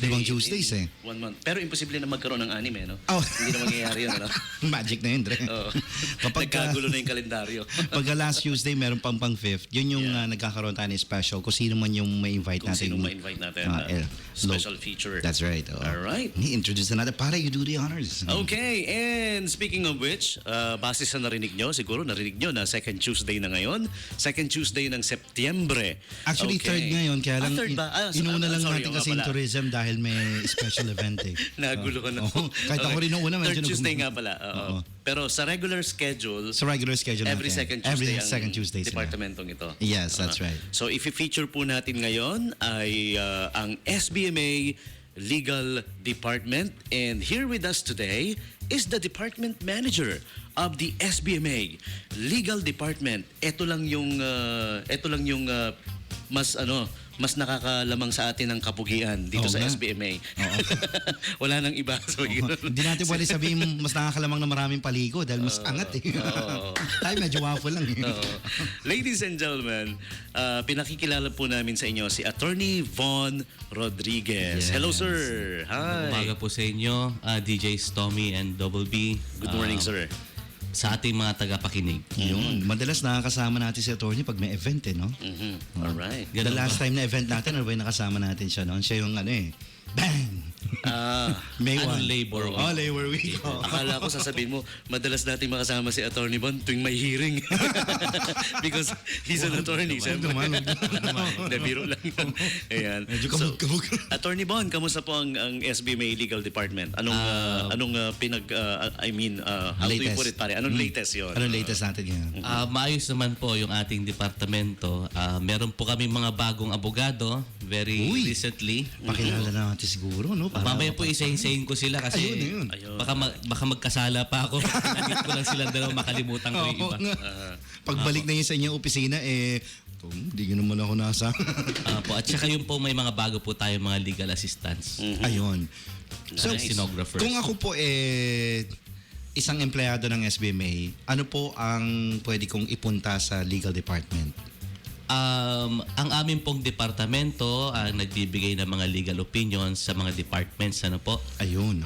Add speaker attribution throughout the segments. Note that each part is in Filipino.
Speaker 1: Tuesday.
Speaker 2: 5 Tuesdays
Speaker 1: in
Speaker 2: eh.
Speaker 1: 1 month. Pero imposible na magkaroon ng anime, no?
Speaker 2: Oh.
Speaker 1: Hindi na mangyayari yun, ano?
Speaker 2: Magic na yun, Dre.
Speaker 1: Oo.
Speaker 2: Kapag
Speaker 1: Nagkagulo na yung kalendaryo.
Speaker 2: pagka last Tuesday, meron pang 5th. Yun yung nagkakaroon tayo ng special. Kung sino man yung ma-invite
Speaker 1: Kung
Speaker 2: natin.
Speaker 1: sino ma-invite natin. Special feature.
Speaker 2: That's right.
Speaker 1: Alright.
Speaker 2: I-introduce na natin para you do the honors.
Speaker 1: Okay, and speaking of which, base sa narinig nyo, siguro narinig nyo na second Tuesday na ngayon. Second Tuesday ng Setyembre.
Speaker 2: Actually, third ngayon. Kaya lang,
Speaker 1: third ba?
Speaker 2: inuna lang
Speaker 1: sorry,
Speaker 2: natin
Speaker 1: nga
Speaker 2: kasi
Speaker 1: pala.
Speaker 2: yung tourism dahil may special event eh.
Speaker 1: Nagulo ka na.
Speaker 2: Kahit ako rin nung una.
Speaker 1: Third
Speaker 2: medyo
Speaker 1: Tuesday nga pala. Oo. Pero sa regular schedule,
Speaker 2: sa regular schedule
Speaker 1: every
Speaker 2: natin.
Speaker 1: second Tuesday
Speaker 2: Every
Speaker 1: ang
Speaker 2: second Tuesday sila.
Speaker 1: departamentong ito.
Speaker 2: Yes, that's right.
Speaker 1: So, i-feature po natin ngayon ay ang SBMA Legal Department. And here with us today is the Department Manager of the SBMA Legal Department. Ito lang yung mas nakakalamang sa atin ng kapugian dito sa SBMA. Wala nang iba. So,
Speaker 2: Hindi natin pwede sabihin mas nakakalamang na maraming paligo dahil mas angat eh. Tayo medyo waffle lang eh.
Speaker 1: Ladies and gentlemen, pinakikilala po namin sa inyo si Attorney Von Rodriguez.
Speaker 2: Yes.
Speaker 1: Hello, sir. Hi.
Speaker 3: Umaga po sa inyo, DJs Tommy and Double B.
Speaker 1: Good morning, sir.
Speaker 3: Sa ating mga tagapakinig.
Speaker 2: Yun. Madalas nakakasama natin si attorney pag may event eh, no?
Speaker 1: Alright.
Speaker 2: The last time na event natin, ano ba yung nakasama natin siya noon? Siya yung bang! May
Speaker 3: Anong
Speaker 2: 1.
Speaker 3: labor week?
Speaker 2: Oh, labor week.
Speaker 1: Akala ko sasabihin mo, madalas natin makasama si Attorney Bon tuwing may hearing. Because he's an attorney. Siyempre. Hindi, biro lang yun. Ayan.
Speaker 2: Medyo
Speaker 1: So,
Speaker 2: kabog-kabog.
Speaker 1: Attorney Bon, kamusta po ang SBMA Legal Department? Anong how do you
Speaker 2: Latest.
Speaker 1: put it, pare? Anong latest yun?
Speaker 2: Ano latest natin ngayon?
Speaker 3: Maayos naman po yung ating departamento. Meron po kami mga bagong abogado very recently.
Speaker 2: Pakilala na natin siguro, no?
Speaker 3: Mamaya po isa-isahin ko sila kasi
Speaker 2: Ayun.
Speaker 3: baka magkasala pa ako. Nagit ko lang silang dalawa, makalimutan ko yung iba.
Speaker 2: Pagbalik na yun sa inyong opisina, hindi naman ako nasa.
Speaker 3: At saka yung po may mga bago po tayo mga legal assistants.
Speaker 2: Ayun. So,
Speaker 3: Stenographers.
Speaker 2: kung ako po isang empleyado ng SBMA, ano po ang pwede kong ipunta sa legal department?
Speaker 3: Ang amin pong departamento ang nagbibigay ng mga legal opinions sa mga departments, ano po.
Speaker 2: Ayun.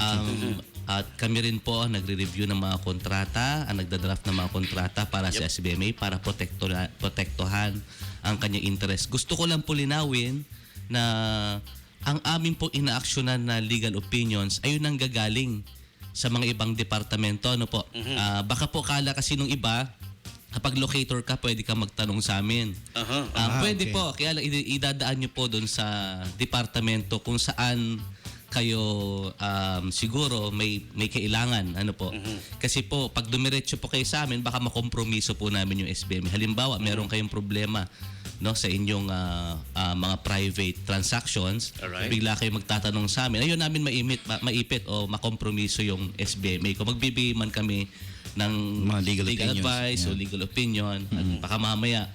Speaker 3: At kami rin po ang nagre-review ng mga kontrata, ang nagdadraft ng mga kontrata para sa SBMA para protektuhan ang kanyang interest. Gusto ko lang po linawin na ang amin pong inaaksyonan na legal opinions ay yun ang gagaling sa mga ibang departamento, ano po. Baka po kala kasi nung iba, kapag locator ka, pwede ka magtanong sa amin. Pwede
Speaker 2: okay.
Speaker 3: po. Kaya lang idadaan nyo po doon sa departamento kung saan kayo siguro may kailangan. Ano po. Kasi po, pag dumiretso po kayo sa amin, baka makompromiso po namin yung SBM. Halimbawa, meron kayong problema sa inyong mga private transactions.
Speaker 1: Alright.
Speaker 3: Bigla kayo magtatanong sa amin. Ayun namin maipit o makompromiso yung SBMA. Kung magbibigay man kami ng
Speaker 2: mga legal opinions.
Speaker 3: advice o legal opinion, at baka mamaya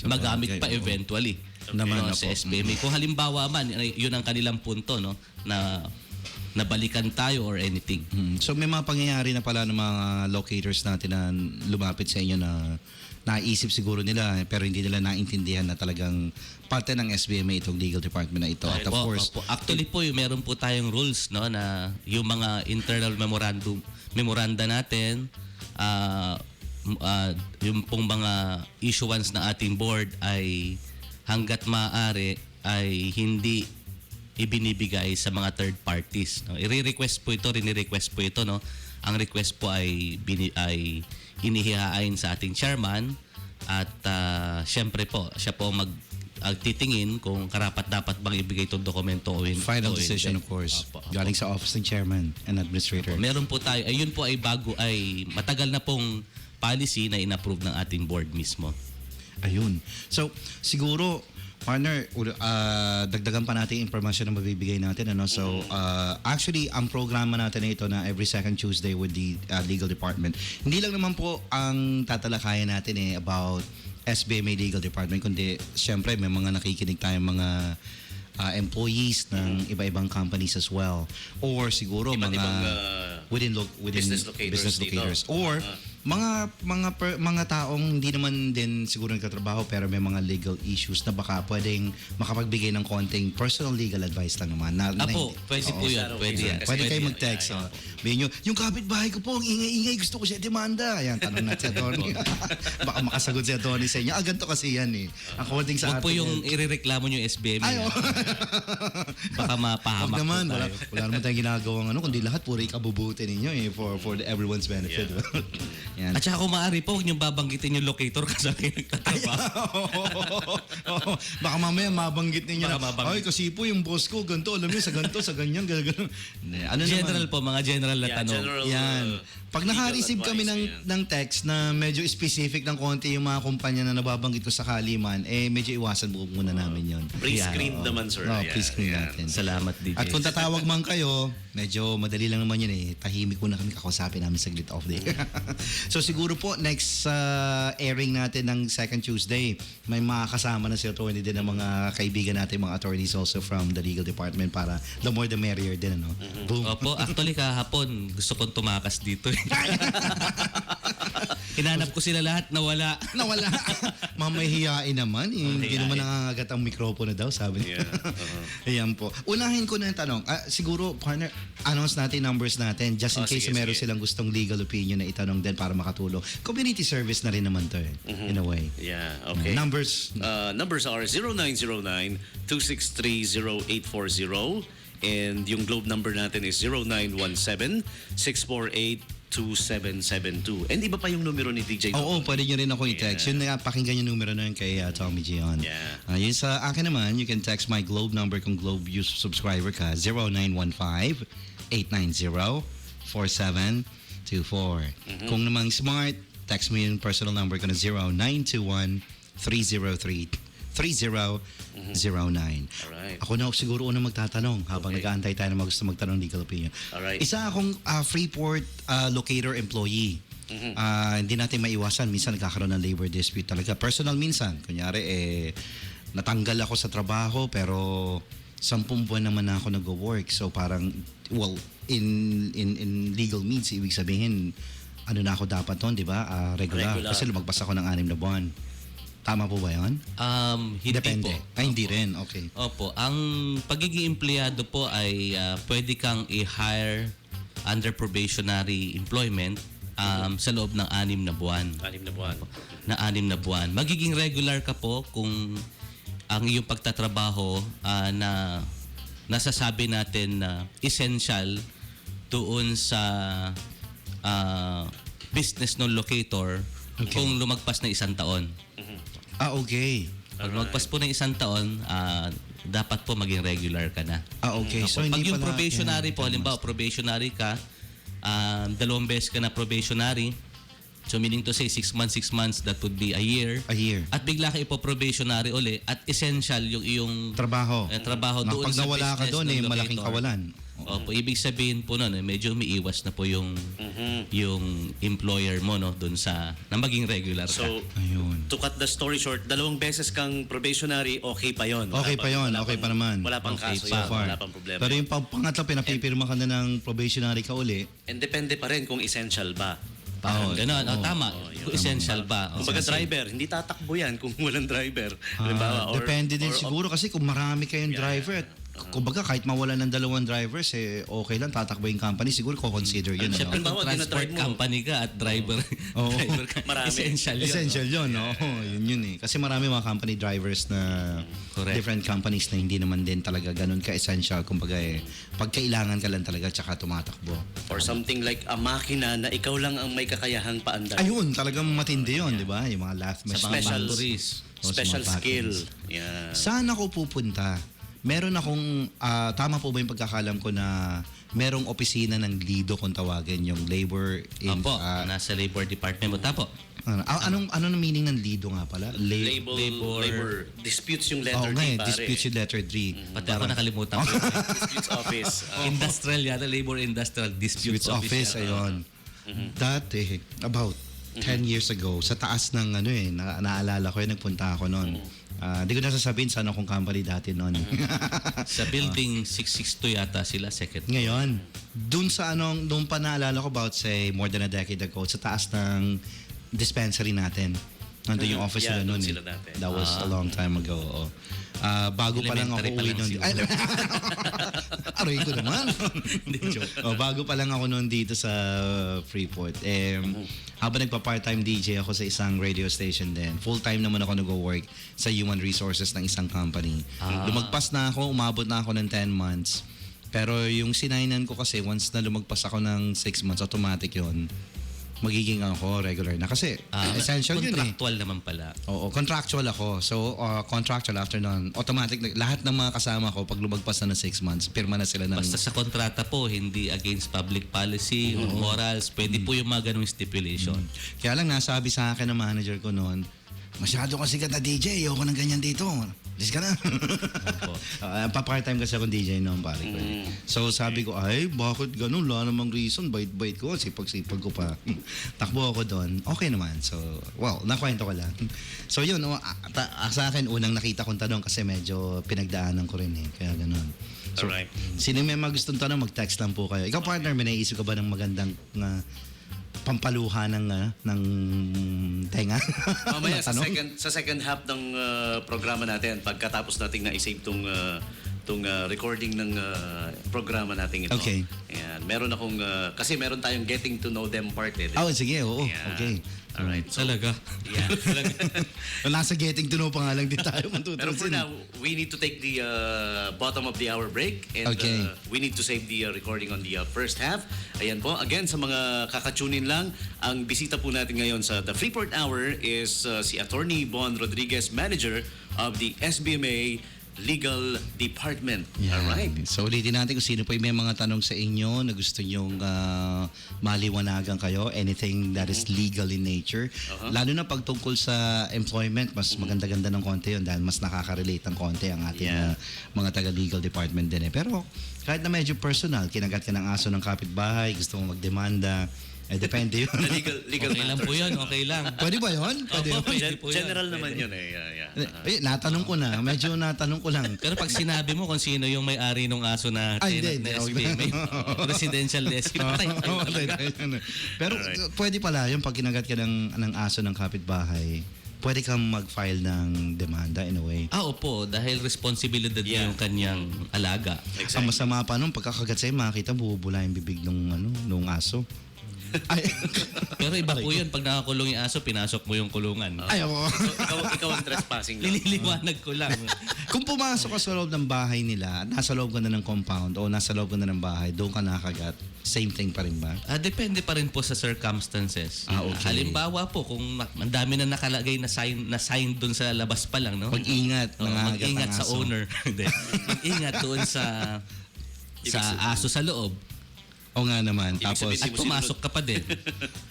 Speaker 3: magamit pa eventually
Speaker 2: Naman
Speaker 3: sa
Speaker 2: po.
Speaker 3: SBMA. Kung halimbawa man, yun ang kanilang punto, no, na nabalikan tayo or anything.
Speaker 2: So may mga pangyayari na pala ng mga locators natin na lumapit sa inyo na naisip siguro nila pero hindi nila naintindihan na talagang parte ng SBMA itong legal department na ito. At of course,
Speaker 3: Actually po, meron po tayong rules, no, na yung mga internal memoranda natin, yung pong mga issuance ng ating board ay hanggat maaari ay hindi ibinibigay sa mga third parties. No? I-request po ito, rini-request po ito. No? Ang request po ay inihihain sa ating chairman at syempre po, siya po titingin kung karapat-dapat bang ibigay itong dokumento o hindi.
Speaker 2: final decision of course. Galing sa office ng chairman and administrator.
Speaker 3: Meron po tayo, ayun po ay matagal na pong policy na inapprove ng ating board mismo.
Speaker 2: Ayun. So, siguro, partner, dagdagan pa natin yung information na mabibigay natin. Ano? So, actually, ang programa natin na ito na every second Tuesday with the legal department, hindi lang naman po ang tatalakayan natin about SBMA Legal Department, kundi siyempre may mga nakikinig tayong mga employees ng iba-ibang companies as well. Or siguro
Speaker 1: Iba't
Speaker 2: mga
Speaker 1: ibang,
Speaker 2: within
Speaker 1: business locators
Speaker 2: Or mga taong hindi naman din siguro nagtatrabaho pero may mga legal issues na baka pwedeng makapagbigay ng konting personal legal advice lang naman.
Speaker 3: Apo, pwede po yun. Pwede yan.
Speaker 2: Pwede kayo
Speaker 3: yan.
Speaker 2: mag-text. Sabihin nyo, yung kapitbahay ko po, ang ingay-ingay, gusto ko siya demanda. Ayan, tanong natin si Atty. Baka makasagot si Atty. sa inyo. Ganito kasi yan eh. Ang konting sa
Speaker 3: Huwag po
Speaker 2: atin
Speaker 3: yung
Speaker 2: yan.
Speaker 3: irereklamo nyo yung SBM.
Speaker 2: Ay,
Speaker 3: Baka mapahamak
Speaker 2: Wag naman,
Speaker 3: po
Speaker 2: wala,
Speaker 3: tayo.
Speaker 2: wala naman tayong ginagawang kundi lahat puro ikabubuti ninyo eh, for everyone's benefit. Yan.
Speaker 3: At saka kung maaari po, huwag nyo babanggitin yung locator kasama yung nagtatrabaho.
Speaker 2: Oo. Baka mamaya mabanggit ninyo
Speaker 3: Baka
Speaker 2: na,
Speaker 3: mabanggit.
Speaker 2: ay kasi po yung boss ko, ganito, alam mo, sa ganito, sa ganyan, gano'n. Ano
Speaker 3: General
Speaker 2: naman?
Speaker 3: po, mga general na tanong.
Speaker 1: general,
Speaker 2: Yan. Pag
Speaker 1: legal
Speaker 2: naka-receive kami
Speaker 1: advice,
Speaker 2: ng text na medyo specific ng konti yung mga kumpanya na nababanggit ko sa kaliman, medyo iwasan po muna namin yon.
Speaker 1: Pre-screened naman, sir.
Speaker 2: No,
Speaker 1: Ayan,
Speaker 2: please screen
Speaker 1: ayan.
Speaker 2: natin.
Speaker 3: Salamat, DJ.
Speaker 2: At kung tatawag man kayo, medyo madali lang naman yun eh. Tahimik muna kami, kakausapin namin saglit off day. So siguro po, next airing natin ng second Tuesday, may makakasama na si attorney din ng mga kaibigan natin, mga attorneys also from the legal department para the more the merrier din, ano? Boom.
Speaker 3: Opo, actually kahapon, gusto kong tumakas dito. Hinanap ko sila lahat, nawala.
Speaker 2: Nawala. Mamahihiyain naman. Hindi
Speaker 3: Mahihiyain.
Speaker 2: naman nangangagat ang mikropono daw, sabi niya. Ayan po. Unahin ko na yung tanong. Siguro, partner, announce natin numbers natin just in case
Speaker 1: sige,
Speaker 2: meron
Speaker 1: sige.
Speaker 2: silang gustong legal opinion na itanong din para makatulong. Community service na rin naman to in a way.
Speaker 1: Yeah, okay.
Speaker 2: Numbers.
Speaker 1: Numbers are 0909-263-0840 and yung globe number natin is 0917-648-2772. And iba pa yung numero ni DJ.
Speaker 2: Oo, pwede nyo rin ako i-text. Yun na, pakinggan yung numero na yun kay Tommy Gion.
Speaker 1: Yeah.
Speaker 2: Yun sa akin naman, you can text my Globe number kung Globe use subscriber ka, 0915-890-4724. Kung namang smart, text mo yung personal number ko na 0921-303-3009.
Speaker 1: Alright.
Speaker 2: Ako na siguro unang magtatanong habang
Speaker 1: Okay.
Speaker 2: nag-aantay tayo na mga gusto magtanong legal opinion.
Speaker 1: Alright.
Speaker 2: Isa akong Freeport locator employee. Hindi natin maiwasan. Minsan nagkakaroon ng labor dispute talaga. Personal minsan. Kunyari, natanggal ako sa trabaho pero 10 buwan naman na ako nag-work. So parang, well, in legal means, ibig sabihin, ano na ako dapat doon, di ba? Regular.
Speaker 1: Regular.
Speaker 2: Kasi lumagpas ako ng 6 na buwan. Tama po ba yun?
Speaker 3: Hindi
Speaker 2: Depende.
Speaker 3: po.
Speaker 2: Ay, hindi rin. Okay.
Speaker 3: Opo, ang pagiging empleyado po ay pwede kang i-hire under probationary employment sa loob ng 6 na buwan.
Speaker 1: 6 na buwan.
Speaker 3: Na 6 na buwan. Magiging regular ka po kung ang iyong pagtatrabaho na nasasabi natin na essential doon sa business ng locator kung lumagpas na 1 taon.
Speaker 2: Okay.
Speaker 3: Pag lumagpas po ng 1 taon, dapat po maging regular ka na.
Speaker 2: Okay. So,
Speaker 3: Pag
Speaker 2: hindi
Speaker 3: yung
Speaker 2: pala-
Speaker 3: probationary po, halimbawa probationary ka, 2 beses ka na probationary, so meaning to say 6 months, that would be a year.
Speaker 2: A year.
Speaker 3: At bigla ka ipo-probationary uli at essential yung iyong
Speaker 2: Trabaho.
Speaker 3: trabaho
Speaker 2: Na
Speaker 3: doon
Speaker 2: pag
Speaker 3: sa
Speaker 2: nawala ka
Speaker 3: business
Speaker 2: doon,
Speaker 3: ng
Speaker 2: malaking
Speaker 3: locator.
Speaker 2: kawalan.
Speaker 3: Opo, ibig sabihin po nun, medyo umiiwas na po yung employer mo no doon sa na maging regular ka.
Speaker 1: So,
Speaker 2: Ayun.
Speaker 1: to cut the story short, 2 beses kang probationary, okay pa yon.
Speaker 2: Okay pa yun. Okay pa naman.
Speaker 1: Wala pang
Speaker 3: Okay
Speaker 1: kaso
Speaker 3: pa.
Speaker 1: yun.
Speaker 2: So far.
Speaker 1: Wala pang problema.
Speaker 2: Pero yung pangatlo, pinapipirma ka na ng probationary ka uli.
Speaker 1: And depende pa rin kung essential ba.
Speaker 3: Parang gano'n. Tama. Kung essential ba?
Speaker 1: Kumbaga driver, hindi tatakbo yan kung walang driver. Halimbawa,
Speaker 2: Depende din siguro kasi kung marami kayong driver, kumbaga kahit mawalan ng 2 drivers, okay lang, tatakbo yung company, siguro ko-consider yun.
Speaker 3: Siyempre,
Speaker 2: Ano?
Speaker 1: Halimbawa,
Speaker 3: kung transport
Speaker 1: tinatry mo.
Speaker 3: company ka at driver,
Speaker 2: Oo.
Speaker 3: driver ka,
Speaker 1: Marami.
Speaker 3: essential yun.
Speaker 2: Essential yun, no? Yun eh. Kasi marami mga company drivers na
Speaker 3: Correct.
Speaker 2: different companies na hindi naman din talaga ganun ka-essential. Kumbaga pag kailangan ka lang talaga tsaka tumatakbo.
Speaker 1: Or something like a makina na ikaw lang ang may kakayahang paandar.
Speaker 2: Ayun, talagang matindi yun, di ba? Yung mga laugh
Speaker 3: Sa mga
Speaker 2: machines.
Speaker 3: factories.
Speaker 2: O, sa
Speaker 1: Special
Speaker 2: mga
Speaker 1: skill.
Speaker 2: factories.
Speaker 1: Yeah.
Speaker 2: Saan ako pupunta? Meron akong, tama po ba yung pagkakalam ko na merong opisina ng Lido kung tawagin, yung labor in...
Speaker 3: Opo, nasa labor department mo. Tapo.
Speaker 2: anong meaning ng Lido nga pala?
Speaker 1: Labor. Disputes yung letter
Speaker 2: Oo nga
Speaker 1: D,
Speaker 2: eh,
Speaker 1: pare.
Speaker 2: disputes yung letter 3.
Speaker 3: Pati ako nakalimutan ko.
Speaker 1: Disputes office.
Speaker 3: Industrial yata, labor industrial disputes
Speaker 2: Disputes office, ayun. Dati, about 10 years ago, sa taas ng ano naalala ko yun, nagpunta ako noon. Di ko na sasabihin saan akong company dati noon.
Speaker 3: Sa building 662 yata sila, second.
Speaker 2: Ngayon, doon pa naalala ko about say more than a decade ago, sa taas ng dispensary natin. Nandun yung office
Speaker 1: Yeah,
Speaker 2: nila noon.
Speaker 1: doon sila dati.
Speaker 2: That was a long time ago. Oo. Bago pa lang ako
Speaker 3: Elementary pa
Speaker 2: uwi
Speaker 3: lang
Speaker 2: noon.
Speaker 3: siguro.
Speaker 2: Aray ko naman. Bago pa lang ako noon dito sa Freeport. Habang nagpa-part-time DJ ako sa isang radio station din, full-time naman ako nag-work sa human resources ng isang company. Lumagpas na ako, umabot na ako ng 10 months. Pero yung sinainan ko kasi, once na lumagpas ako ng 6 months, automatic yon magiging ako regular na. Kasi essential yun eh.
Speaker 3: Contractual naman pala.
Speaker 2: Oo, contractual ako. So, contractual after nun, automatic, lahat ng mga kasama ko, pag lumagpas na ng 6 months, pirma na sila ng...
Speaker 3: Basta sa kontrata po, hindi against public policy or morals, pwede po yung mga ganung stipulation.
Speaker 2: Kaya lang nasabi sa akin ng manager ko noon, masyado ka sikat na DJ, ayoko ng ganyan dito. Dis ka na. Pa-part-time kasi akong DJ noon, pare ko. So sabi ko, ay, bakit ganun? Wala namang reason. Bait-bait ko. Sipag-sipag ko pa. Takbo ako doon. Okay naman. So, well, nakwento ko lang. So yun, sa akin, unang nakita kong tanong kasi medyo pinagdaanan ko rin eh. Kaya ganun. So,
Speaker 1: Alright.
Speaker 2: sino may mga gustong tanong, mag-text lang po kayo. Ikaw, partner, may naisip ka ba ng magandang pampaluha ng tenga?
Speaker 1: Mamaya sa
Speaker 2: Tanong?
Speaker 1: second half ng programa natin, pagkatapos nating na-save tong recording ng programa natin ito.
Speaker 2: Okay.
Speaker 1: Ayan, meron akong kasi meron tayong getting to know them part eh.
Speaker 2: Oh, sige, oo.
Speaker 1: Ayan.
Speaker 2: Okay.
Speaker 1: Alright. So,
Speaker 3: Talaga?
Speaker 1: yeah.
Speaker 2: Nasa getting to know pa nga lang din tayo kung
Speaker 1: Pero for
Speaker 2: tutusin.
Speaker 1: now, we need to take the bottom of the hour break and
Speaker 2: Okay.
Speaker 1: we need to save the recording on the first half. Ayan po, again, sa mga kakatunin lang, ang bisita po natin ngayon sa The Freeport Hour is si Attorney Bon Rodriguez, Manager of the SBMA Legal Department. Alright.
Speaker 2: So ulitin natin kung sino po yung may mga tanong sa inyo na gusto nyong maliwanagan kayo, anything that is legal in nature. Lalo na pag tungkol sa employment, mas maganda-ganda ng konti yun dahil mas nakaka-relate ng konti ang ating mga taga-legal department din eh. Pero kahit na medyo personal, kinagat ka ng aso ng kapitbahay, gusto mo magdemanda, depende yun.
Speaker 1: Legal
Speaker 3: Okay lang po
Speaker 1: matters.
Speaker 3: yun, okay lang.
Speaker 2: Pwede ba yun? Pwede
Speaker 3: Opo,
Speaker 2: yun?
Speaker 3: pwede po yun.
Speaker 1: General
Speaker 3: Pwede.
Speaker 1: naman yun eh. Yeah.
Speaker 2: Natanong ko na. Medyo natanong ko lang.
Speaker 3: Pero pag sinabi mo kung sino yung may-ari ng aso na
Speaker 2: Ay,
Speaker 3: tenant
Speaker 2: hindi,
Speaker 3: na
Speaker 2: hindi.
Speaker 3: SBMA, residential desk, patay tayo talaga.
Speaker 2: Pero pwede pala yung pag kinagat ka ng aso ng kapitbahay, pwede kang mag-file ng demanda in a way.
Speaker 3: Opo, dahil responsibilidad
Speaker 1: Yeah.
Speaker 3: yung kanyang alaga.
Speaker 2: Ang masama pa nung pagkakagat sa'yo, makikita bubula yung bibig nung aso. Ay,
Speaker 3: Pero iba po yun, pag nakakulong yung aso, pinasok mo yung kulungan.
Speaker 2: ayaw mo.
Speaker 1: So, ikaw ang trespassing lang.
Speaker 3: Nililiwanag ko lang.
Speaker 2: Kung pumasok ka sa loob ng bahay nila, nasa loob ka na ng compound o nasa loob ka na ng bahay, doon ka nakagat, same thing pa rin ba?
Speaker 3: Depende pa rin po sa circumstances.
Speaker 2: Okay.
Speaker 3: Halimbawa po, kung ang dami na nakalagay na sign doon sa labas pa lang, no?
Speaker 2: Mag-ingat,
Speaker 3: Mag-ingat
Speaker 2: ang
Speaker 3: sa
Speaker 2: aso.
Speaker 3: owner. Hindi. Mag-ingat doon sa aso sa loob.
Speaker 2: O nga naman.
Speaker 1: Ibig
Speaker 2: Tapos,
Speaker 1: sabihin,
Speaker 3: At pumasok ka pa din.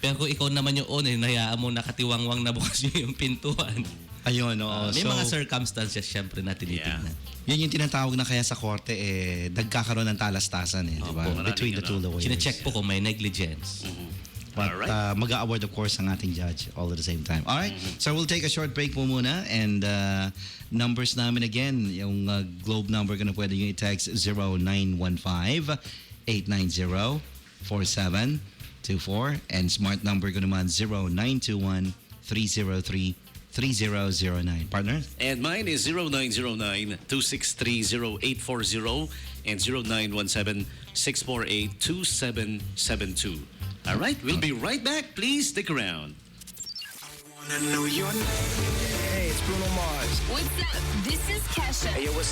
Speaker 3: Pero kung ikaw naman yung owner, hayaan mo nakatiwangwang na bukas yung pintuan.
Speaker 2: ayun, oo.
Speaker 3: May
Speaker 2: So,
Speaker 3: mga circumstances syempre na tinitingnan.
Speaker 2: yun yung tinatawag na kaya sa korte, nagkakaroon ng talastasan di ba?
Speaker 1: maraming
Speaker 2: Between the two lawyers.
Speaker 3: Sine-check po kung may negligence.
Speaker 2: But
Speaker 1: Alright.
Speaker 2: mag-a-award of course ang ating judge all at the same time. Alright, so we'll take a short break po muna and numbers namin again, yung globe number ko na pwede yung i-text 0915-890-4724 and smart number ko naman 0921-303-3009. Partner?
Speaker 1: And mine is 0909-263-0840 and 0917-648-2772. All right, we'll be right back. Please stick around.
Speaker 4: Wanna know your name? Hey, it's Bruno Mars.
Speaker 5: What's up? This is Kesha.
Speaker 4: Hey, yo, what's